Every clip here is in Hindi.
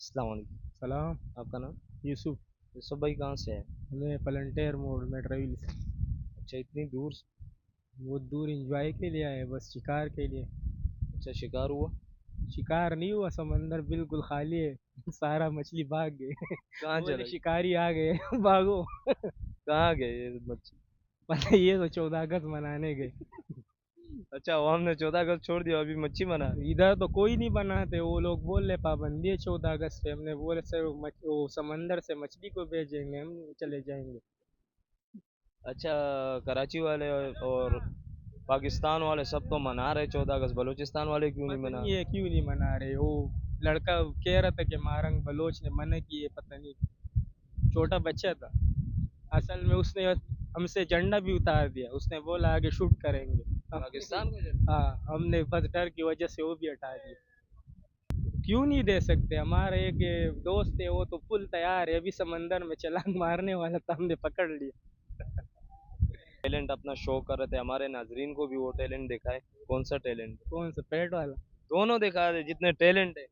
अस्सलाम वालेकुम। सलाम। आपका नाम? यूसुफ। यूसुफ भाई कहाँ से है? मैं पलंटेर मोड़ में ट्रेवल से। अच्छा, इतनी दूर से। बहुत दूर एंजॉय के लिए आए, बस शिकार के लिए। अच्छा, शिकार हुआ? शिकार नहीं हुआ, समंदर बिल्कुल खाली है। सारा मछली भाग गए। कहाँ बोले चला गया? शिकारी आ गए। भागो। कहाँ गए ये बच्चे? पता ये तो 14 अगस्त मनाने गए। अच्छा, वो हमने 14 अगस्त छोड़ दिया, अभी मच्छी मना रहे। इधर तो कोई नहीं बनाते, वो लोग बोल रहे पाबंदी है 14 अगस्त से। हमने बोले सर वो समंदर से मछली को भेजेंगे, हम चले जाएंगे। अच्छा, कराची वाले और पाकिस्तान वाले सब तो मना रहे 14 अगस्त, बलूचिस्तान वाले क्यों नहीं पता मना नहीं रहे? है क्यों नहीं मना रहे। वो लड़का कह रहा था कि मारंग बलोच ने मना किए, पता नहीं। छोटा बच्चा था। असल में उसने हमसे झंडा भी उतार दिया, उसने बोला आगे शूट करेंगे। पाकिस्तान का झंडा? हाँ, हमने बस डर की वजह से वो भी हटा दिया। क्यों नहीं दे सकते? हमारे एक दोस्त है, वो तो फुल तैयार है, अभी समंदर में छलांग मारने वाला था, हमने पकड़ लिया। टैलेंट अपना शो कर रहे थे, हमारे नाजरीन को भी वो टैलेंट दिखाए। कौन सा टैलेंट? कौन सा पेट वाला? दोनों दिखा दे जितने टैलेंट है।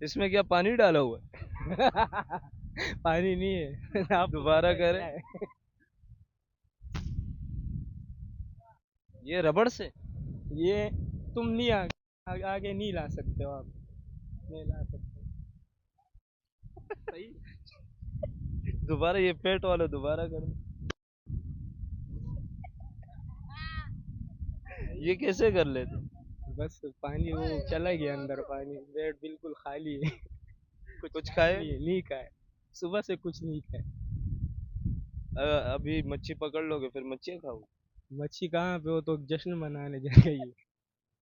इसमें क्या पानी डाला हुआ है? पानी नहीं है। आपको दोबारा पता है करें। क्या है? ये रबड़ से? ये तुम नहीं आगे नहीं ला सकते हो आप। नहीं ला सकते। सही। दोबारा ये पेट वाला दोबारा कर। ये कैसे कर लेते? बस पानी वो चला गया अंदर, पानी बेड बिल्कुल खाली है। कुछ कुछ खाया खाए? नहीं है, नहीं खाया। सुबह से कुछ नहीं खाया। अभी मच्छी पकड़ लोगे फिर मच्छी खाओ? मच्छी कहाँ पे, वो तो जश्न मनाने जा रही है।